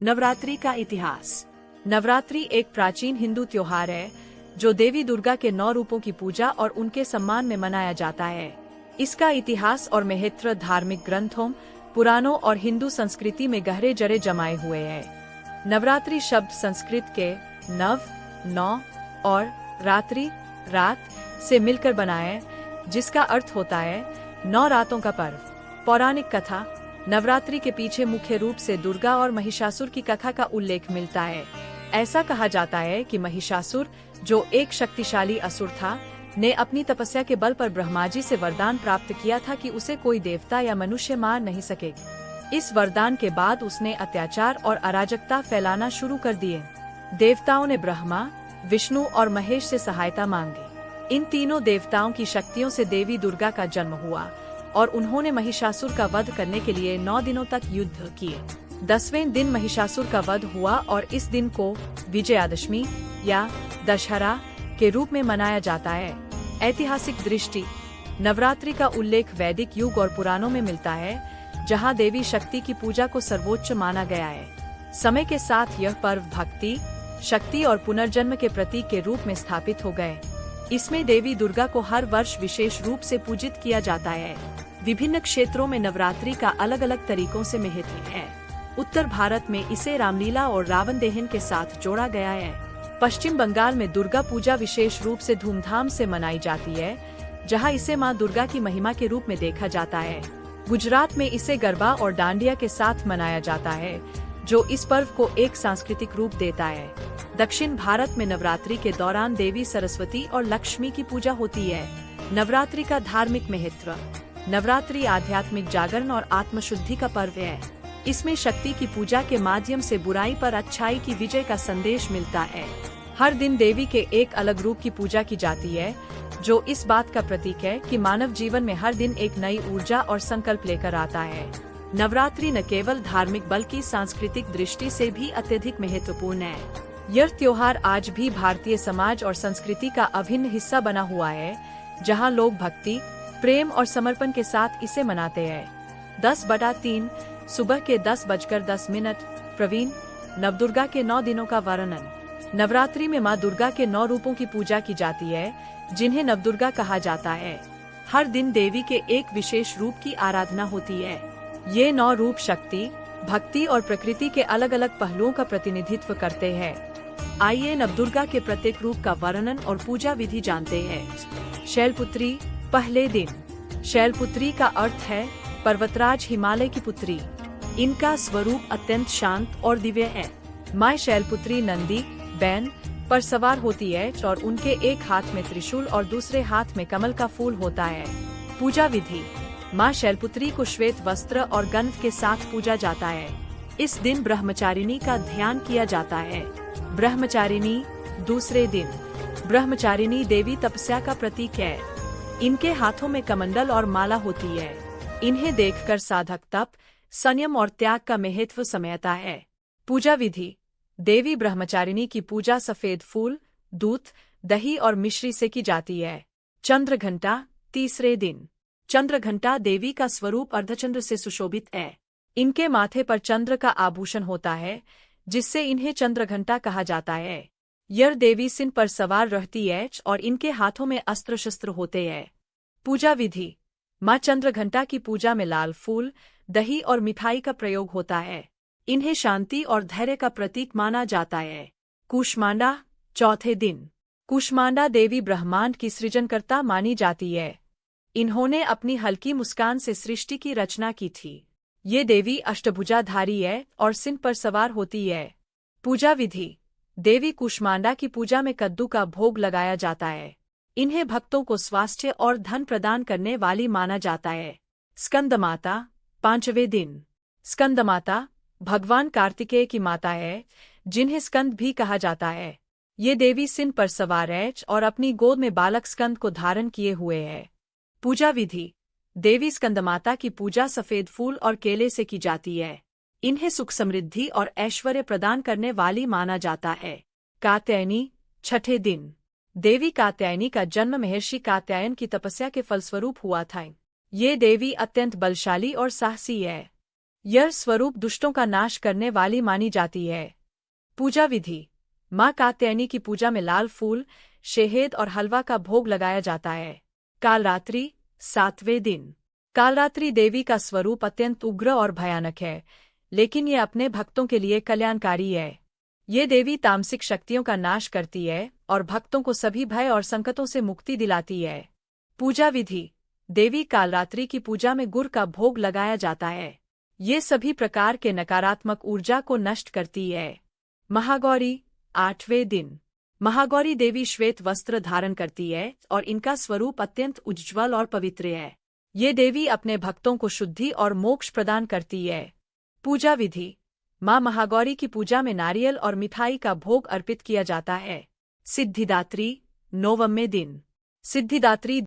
नवरात्रि का इतिहास। नवरात्रि एक प्राचीन हिंदू त्योहार है जो देवी दुर्गा के 9 रूपों की पूजा और उनके सम्मान में मनाया जाता है। इसका इतिहास और महत्व धार्मिक ग्रंथों, पुराणों और हिंदू संस्कृति में गहरे जड़े जमाए हुए हैं। नवरात्रि शब्द संस्कृत के नव, 9 और रात्रि, रात से मिलकर बना है, जिसका अर्थ होता है 9 रातों का पर्व। पौराणिक कथा। नवरात्रि के पीछे मुख्य रूप से दुर्गा और महिषासुर की कथा का उल्लेख मिलता है। ऐसा कहा जाता है कि महिषासुर, जो एक शक्तिशाली असुर था, ने अपनी तपस्या के बल पर ब्रह्मा जी से वरदान प्राप्त किया था कि उसे कोई देवता या मनुष्य मार नहीं सकेगा। इस वरदान के बाद उसने अत्याचार और अराजकता फैलाना शुरू कर दिए। देवताओं ने ब्रह्मा, विष्णु और महेश से सहायता मांगी। इन तीनों देवताओं की शक्तियों से देवी दुर्गा का जन्म हुआ और उन्होंने महिषासुर का वध करने के लिए 9 दिनों तक युद्ध किए। 10वें दिन महिषासुर का वध हुआ और इस दिन को विजयादशमी या दशहरा के रूप में मनाया जाता है। ऐतिहासिक दृष्टि। नवरात्रि का उल्लेख वैदिक युग और पुराणों में मिलता है, जहां देवी शक्ति की पूजा को सर्वोच्च माना गया है। समय के साथ यह पर्व भक्ति, शक्ति और पुनर्जन्म के प्रतीक के रूप में स्थापित हो गए। इसमें देवी दुर्गा को हर वर्ष विशेष रूप से पूजित किया जाता है। विभिन्न क्षेत्रों में नवरात्रि का अलग अलग तरीकों से महत्व है। उत्तर भारत में इसे रामलीला और रावण दहन के साथ जोड़ा गया है। पश्चिम बंगाल में दुर्गा पूजा विशेष रूप से धूमधाम से मनाई जाती है, जहां इसे मां दुर्गा की महिमा के रूप में देखा जाता है। गुजरात में इसे गरबा और डांडिया के साथ मनाया जाता है, जो इस पर्व को एक सांस्कृतिक रूप देता है। दक्षिण भारत में नवरात्रि के दौरान देवी सरस्वती और लक्ष्मी की पूजा होती है। नवरात्रि का धार्मिक महत्व। नवरात्रि आध्यात्मिक जागरण और आत्मशुद्धि का पर्व है। इसमें शक्ति की पूजा के माध्यम से बुराई पर अच्छाई की विजय का संदेश मिलता है। हर दिन देवी के एक अलग रूप की पूजा की जाती है, जो इस बात का प्रतीक है कि मानव जीवन में हर दिन एक नई ऊर्जा और संकल्प लेकर आता है। नवरात्रि न केवल धार्मिक बल्कि सांस्कृतिक दृष्टि से भी अत्यधिक महत्वपूर्ण है। यह त्योहार आज भी भारतीय समाज और संस्कृति का अभिन्न हिस्सा बना हुआ है, जहां लोग भक्ति, प्रेम और समर्पण के साथ इसे मनाते हैं। 10/3 सुबह के 10:10 प्रवीण। नवदुर्गा के 9 दिनों का वर्णन। नवरात्रि में मां दुर्गा के 9 रूपों की पूजा की जाती है, जिन्हें नवदुर्गा कहा जाता है। हर दिन देवी के एक विशेष रूप की आराधना होती है। ये 9 रूप शक्ति, भक्ति और प्रकृति के अलग अलग पहलुओं का प्रतिनिधित्व करते हैं। आइए नवदुर्गा के प्रत्येक रूप का वर्णन और पूजा विधि जानते हैं। शैलपुत्री। पहले दिन। शैलपुत्री का अर्थ है पर्वतराज हिमालय की पुत्री। इनका स्वरूप अत्यंत शांत और दिव्य है। माँ शैलपुत्री नंदी, बैल पर सवार होती है और उनके एक हाथ में त्रिशूल और दूसरे हाथ में कमल का फूल होता है। पूजा विधि। माँ शैलपुत्री को श्वेत वस्त्र और गंध के साथ पूजा जाता है। इस दिन ब्रह्मचारिणी का ध्यान किया जाता है। ब्रह्मचारिणी। दूसरे दिन। ब्रह्मचारिणी देवी तपस्या का प्रतीक है। इनके हाथों में कमंडल और माला होती है। इन्हें देखकर साधक तप, संयम और त्याग का महत्व समझता है। पूजा विधि। देवी ब्रह्मचारिणी की पूजा सफेद फूल, दूध, दही और मिश्री से की जाती है। चंद्र घंटा। तीसरे दिन। चंद्र घंटा देवी का स्वरूप अर्धचंद्र से सुशोभित है। इनके माथे पर चंद्र का आभूषण होता है, जिससे इन्हें चंद्र घंटा कहा जाता है। यह देवी सिंह पर सवार रहती है और इनके हाथों में अस्त्र शस्त्र होते हैं। पूजा विधि। माँ चंद्र घंटा की पूजा में लाल फूल, दही और मिठाई का प्रयोग होता है। इन्हें शांति और धैर्य का प्रतीक माना जाता है। कूष्मांडा। चौथे दिन। कूष्मांडा देवी ब्रह्मांड की सृजनकर्ता मानी जाती है। इन्होंने अपनी हल्की मुस्कान से सृष्टि की रचना की थी। ये देवी अष्टभुजाधारी है और सिंह पर सवार होती है। पूजा विधि। देवी कूष्मांडा की पूजा में कद्दू का भोग लगाया जाता है। इन्हें भक्तों को स्वास्थ्य और धन प्रदान करने वाली माना जाता है। स्कंदमाता। 5वें दिन। स्कंदमाता भगवान कार्तिकेय की माता है, जिन्हें स्कंद भी कहा जाता है। ये देवी सिंह पर सवार है और अपनी गोद में बालक स्कंद को धारण किए हुए है। पूजा विधि। देवी स्कंदमाता की पूजा सफेद फूल और केले से की जाती है। इन्हें सुख समृद्धि और ऐश्वर्य प्रदान करने वाली माना जाता है। कात्यायनी। 6ठे दिन। देवी कात्यायनी का जन्म महर्षि कात्यायन की तपस्या के फलस्वरूप हुआ था। ये देवी अत्यंत बलशाली और साहसी है। यह स्वरूप दुष्टों का नाश करने वाली मानी जाती है। पूजा विधि। माँ कात्यायनी की पूजा में लाल फूल, शहद और हलवा का भोग लगाया जाता है। कालरात्रि, 7वें दिन। कालरात्रि देवी का स्वरूप अत्यंत उग्र और भयानक है, लेकिन ये अपने भक्तों के लिए कल्याणकारी है। ये देवी तामसिक शक्तियों का नाश करती है और भक्तों को सभी भय और संकटों से मुक्ति दिलाती है। पूजा विधि। देवी कालरात्रि की पूजा में गुड़ का भोग लगाया जाता है। ये सभी प्रकार के नकारात्मक ऊर्जा को नष्ट करती है। महागौरी, 8वें दिन। महागौरी देवी श्वेत वस्त्र धारण करती है और इनका स्वरूप अत्यंत उज्ज्वल और पवित्र है। ये देवी अपने भक्तों को शुद्धि और मोक्ष प्रदान करती है। पूजा विधि। माँ महागौरी की पूजा में नारियल और मिठाई का भोग अर्पित किया जाता है। सिद्धिदात्री, 9वें दिन। सिद्धिदात्री